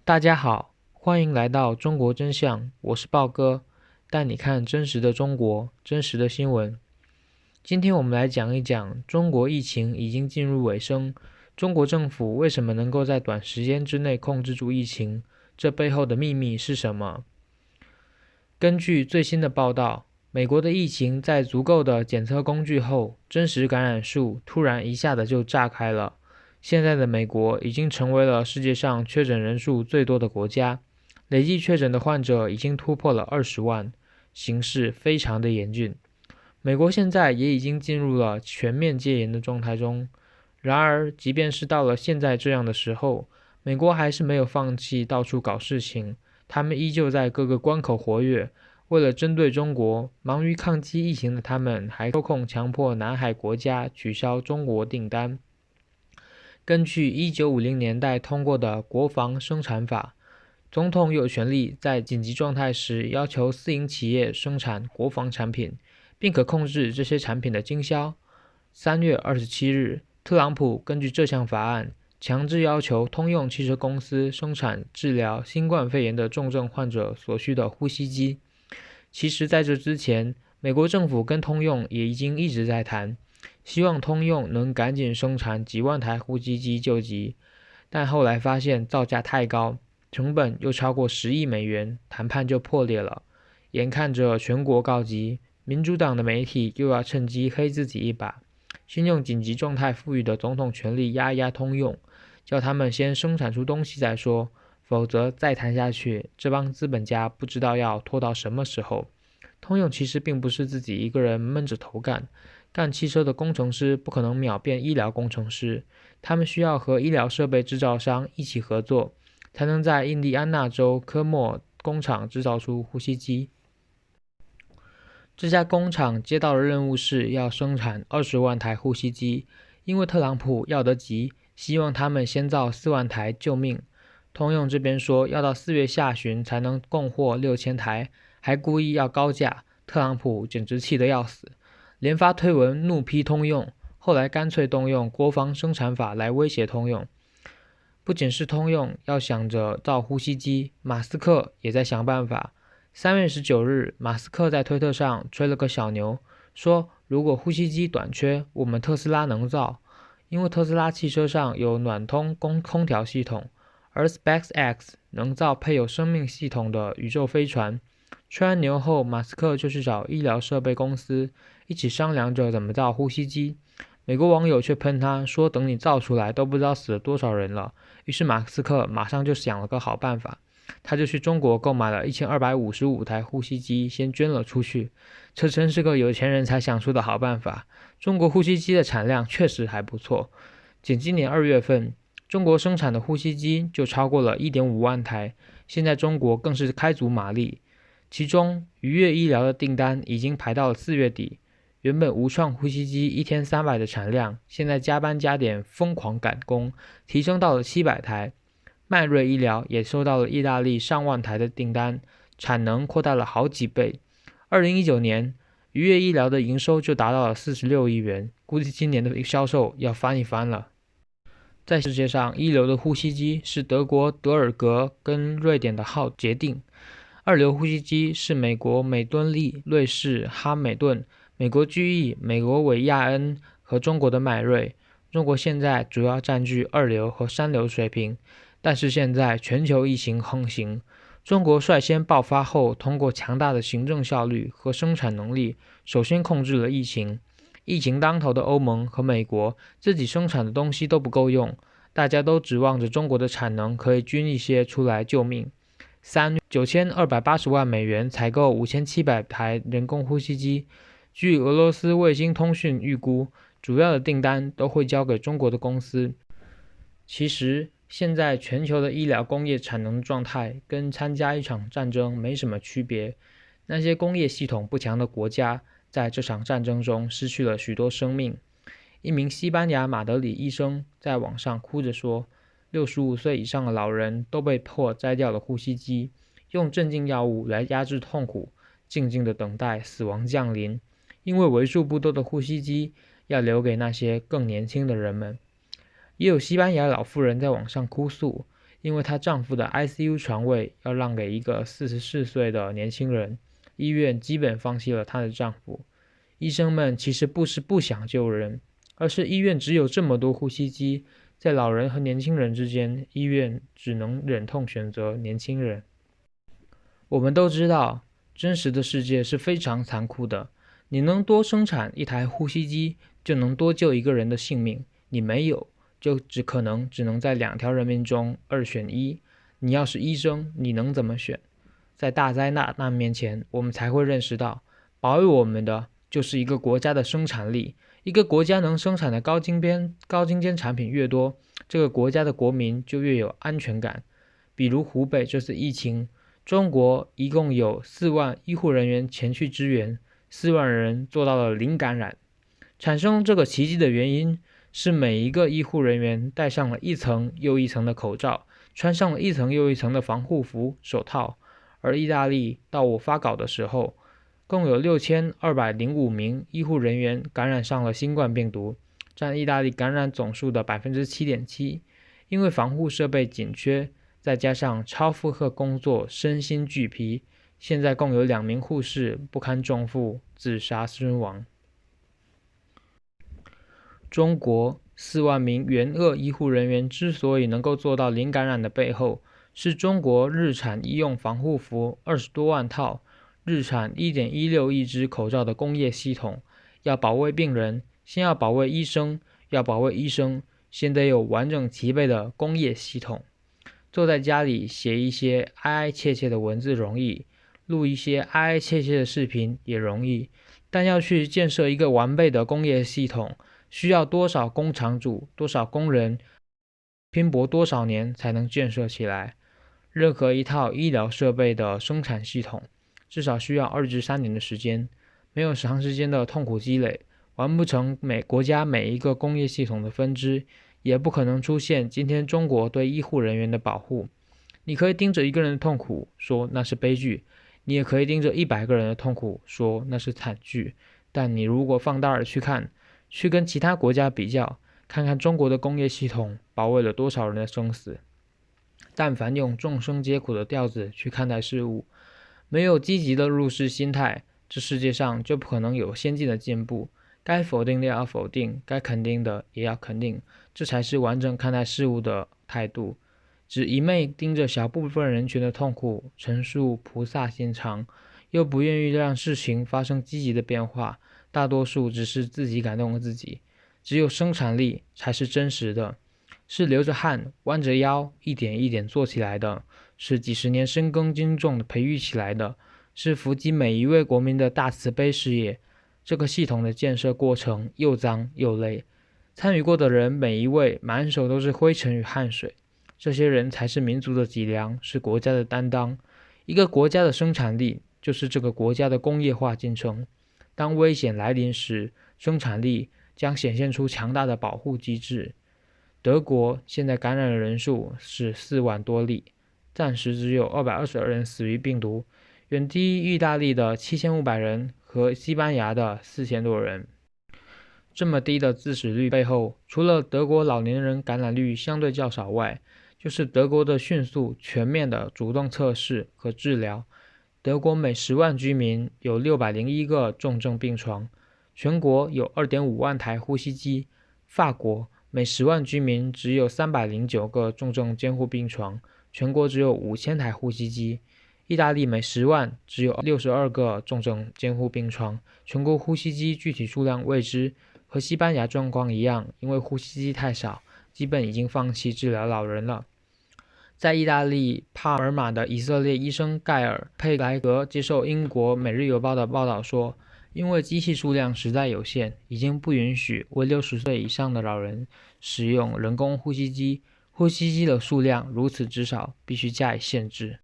大家好，欢迎来到中国真相，我是豹哥，带你看真实的中国，真实的新闻。今天我们来讲一讲中国疫情已经进入尾声，中国政府为什么能够在短时间之内控制住疫情，这背后的秘密是什么？根据最新的报道，美国的疫情在足够的检测工具后，真实感染数突然一下子就炸开了。现在的美国已经成为了世界上确诊人数最多的国家，累计确诊的患者已经突破了20万，形势非常的严峻。美国现在也已经进入了全面戒严的状态中。然而，即便是到了现在这样的时候，美国还是没有放弃到处搞事情，他们依旧在各个关口活跃。为了针对中国，忙于抗击疫情的他们还抽空强迫南海国家取消中国订单。根据1950年代通过的国防生产法，总统有权利在紧急状态时要求私营企业生产国防产品，并可控制这些产品的经销。3月27日，特朗普根据这项法案，强制要求通用汽车公司生产治疗新冠肺炎的重症患者所需的呼吸机。其实在这之前，美国政府跟通用也已经一直在谈，希望通用能赶紧生产几万台呼吸机救急，但后来发现造价太高，成本又超过10亿美元，谈判就破裂了。眼看着全国告急，民主党的媒体又要趁机黑自己一把，先用紧急状态赋予的总统权力压一压通用，叫他们先生产出东西再说，否则再谈下去，这帮资本家不知道要拖到什么时候。通用其实并不是自己一个人闷着头干汽车的工程师不可能秒变医疗工程师，他们需要和医疗设备制造商一起合作，才能在印第安纳州科莫工厂制造出呼吸机。这家工厂接到的任务是要生产20万台呼吸机，因为特朗普要得急，希望他们先造4万台救命。通用这边说要到4月下旬才能供货6000台，还故意要高价，特朗普简直气得要死，连发推文怒批通用，后来干脆动用国防生产法来威胁通用。不仅是通用要想着造呼吸机，马斯克也在想办法。3月19日，马斯克在推特上吹了个小牛，说如果呼吸机短缺，我们特斯拉能造，因为特斯拉汽车上有暖通空调系统，而 SpaceX 能造配有生命系统的宇宙飞船。吹完牛后，马斯克就去找医疗设备公司，一起商量着怎么造呼吸机。美国网友却喷他说，等你造出来都不知道死了多少人了。于是马斯克马上就想了个好办法，他就去中国购买了1255台呼吸机，先捐了出去。这真是个有钱人才想出的好办法。中国呼吸机的产量确实还不错，仅今年2月份，中国生产的呼吸机就超过了1.5万台，现在中国更是开足马力。其中愉悦医疗的订单已经排到了4月底，原本无创呼吸机1天300的产量，现在加班加点疯狂赶工，提升到了700台。迈瑞医疗也收到了意大利上万台的订单，产能扩大了好几倍。2019年，愉悦医疗的营收就达到了46亿元，估计今年的销售要翻一番了。在世界上一流的呼吸机是德国德尔格跟瑞典的浩捷定，二流呼吸机是美国美敦力、瑞士哈美顿、美国居易、美国韦亚恩和中国的迈瑞。中国现在主要占据2流和3流水平，但是现在全球疫情横行，中国率先爆发后，通过强大的行政效率和生产能力，首先控制了疫情。疫情当头的欧盟和美国自己生产的东西都不够用，大家都指望着中国的产能可以均一些出来救命。9280万美元采购5700台人工呼吸机，据俄罗斯卫星通讯预估，主要的订单都会交给中国的公司。其实现在全球的医疗工业产能状态跟参加一场战争没什么区别，那些工业系统不强的国家在这场战争中失去了许多生命。一名西班牙马德里医生在网上哭着说，65岁以上的老人都被迫摘掉了呼吸机，用镇静药物来压制痛苦，静静的等待死亡降临，因为为数不多的呼吸机要留给那些更年轻的人们。也有西班牙老妇人在网上哭诉，因为她丈夫的 ICU 床位要让给一个44岁的年轻人，医院基本放弃了她的丈夫。医生们其实不是不想救人，而是医院只有这么多呼吸机，在老人和年轻人之间，医院只能忍痛选择年轻人。我们都知道，真实的世界是非常残酷的。你能多生产一台呼吸机，就能多救一个人的性命；你没有，就只能在2条人命中2选1。你要是医生，你能怎么选？在大灾难面前，我们才会认识到，保卫我们的就是一个国家的生产力。一个国家能生产的高精尖产品越多，这个国家的国民就越有安全感。比如湖北这次疫情，中国一共有4万医护人员前去支援，4万人做到了零感染。产生这个奇迹的原因是每一个医护人员戴上了一层又一层的口罩，穿上了一层又一层的防护服、手套。而意大利到我发稿的时候，共有6205名医护人员感染上了新冠病毒，占意大利感染总数的 7.7%。因为防护设备紧缺，再加上超负荷工作，身心俱疲，现在共有2名护士不堪重负自杀身亡。中国4万名援鄂医护人员之所以能够做到零感染的背后，是中国日产医用防护服20多万套，日产 1.16 亿只口罩的工业系统。要保卫病人，先要保卫医生，要保卫医生，先得有完整齐备的工业系统。坐在家里写一些哀哀切切的文字容易，录一些哀哀切切的视频也容易，但要去建设一个完备的工业系统，需要多少工厂主、多少工人，拼搏多少年才能建设起来。任何一套医疗设备的生产系统，至少需要2至3年的时间。没有长时间的痛苦积累，完不成国家每一个工业系统的分支，也不可能出现今天中国对医护人员的保护。你可以盯着一个人的痛苦说那是悲剧，你也可以盯着100个人的痛苦说那是惨剧。但你如果放大了去看，去跟其他国家比较，看看中国的工业系统保卫了多少人的生死。但凡用众生皆苦的调子去看待事物，没有积极的入世心态，这世界上就不可能有先进的进步。该否定的要否定，该肯定的也要肯定，这才是完整看待事物的态度。只一昧盯着小部分人群的痛苦，陈述菩萨心肠，又不愿意让事情发生积极的变化，大多数只是自己感动了自己。只有生产力才是真实的，是流着汗、弯着腰一点一点做起来的，是几十年深耕精种的培育起来的，是伏击每一位国民的大慈悲事业。这个系统的建设过程又脏又累，参与过的人每一位满手都是灰尘与汗水。这些人才是民族的脊梁，是国家的担当。一个国家的生产力就是这个国家的工业化进程。当危险来临时，生产力将显现出强大的保护机制。德国现在感染的人数是4万多例，暂时只有222人死于病毒，远低于意大利的7500人和西班牙的4000多人。这么低的致死率背后，除了德国老年人感染率相对较少外，就是德国的迅速全面的主动测试和治疗。德国每10万居民有601个重症病床，全国有 2.5 万台呼吸机。法国每10万居民只有309个重症监护病床，全国只有5000台呼吸机。意大利每10万只有62个重症监护病床，全国呼吸机具体数量未知。和西班牙状况一样，因为呼吸机太少，基本已经放弃治疗老人了。在意大利帕尔马的以色列医生盖尔·佩莱格接受英国《每日邮报》的报道说，因为机器数量实在有限，已经不允许为60岁以上的老人使用人工呼吸机，呼吸机的数量如此之少，必须加以限制。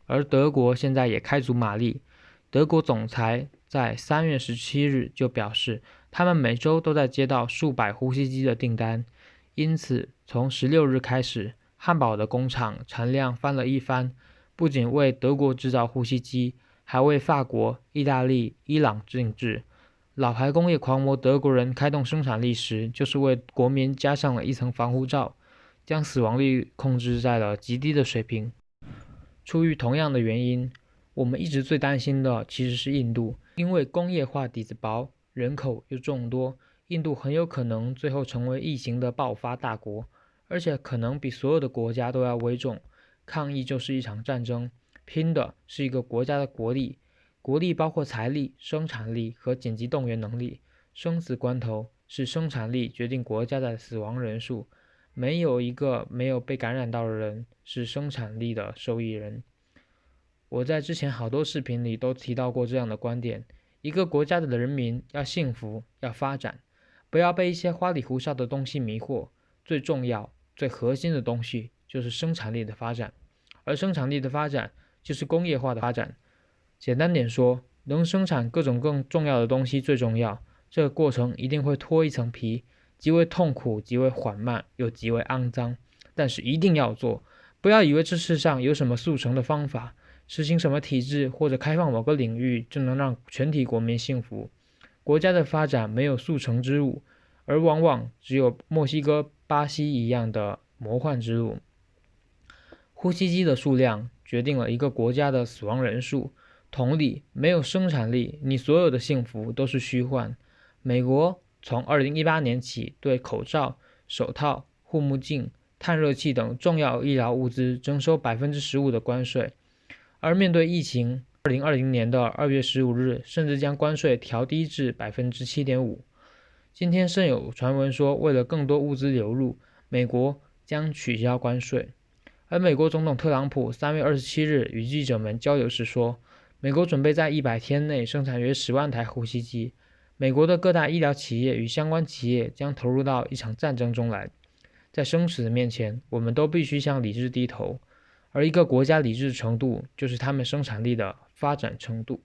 而德国现在也开足马力，德国总裁在3月17日就表示，他们每周都在接到数百呼吸机的订单，因此从16日开始，汉堡的工厂产量翻了一番，不仅为德国制造呼吸机，还为法国、意大利、伊朗定制。老牌工业狂魔德国人开动生产力时，就是为国民加上了一层防护罩。将死亡率控制在了极低的水平。出于同样的原因，我们一直最担心的其实是印度，因为工业化底子薄，人口又众多，印度很有可能最后成为疫情的爆发大国，而且可能比所有的国家都要危重。抗疫就是一场战争，拼的是一个国家的国力，国力包括财力、生产力和紧急动员能力。生死关头是生产力决定国家的死亡人数，没有一个没有被感染到的人是生产力的受益人。我在之前好多视频里都提到过这样的观点，一个国家的人民要幸福，要发展，不要被一些花里胡哨的东西迷惑，最重要、最核心的东西就是生产力的发展，而生产力的发展就是工业化的发展。简单点说，能生产各种更重要的东西最重要，这个过程一定会脱一层皮，极为痛苦，极为缓慢，又极为肮脏，但是一定要做。不要以为这世上有什么速成的方法，实行什么体制或者开放某个领域就能让全体国民幸福。国家的发展没有速成之路，而往往只有墨西哥、巴西一样的魔幻之路。呼吸机的数量决定了一个国家的死亡人数，同理，没有生产力，你所有的幸福都是虚幻。美国从2018年起对口罩、手套、护目镜、探热器等重要医疗物资征收15%的关税，而面对疫情，2020年的2月15日甚至将关税调低至7.5%。今天甚有传闻说，为了更多物资流入，美国将取消关税。而美国总统特朗普3月27日与记者们交流时说，美国准备在100天内生产约10万台呼吸机。美国的各大医疗企业与相关企业将投入到一场战争中来，在生死的面前，我们都必须向理智低头，而一个国家理智程度就是他们生产力的发展程度。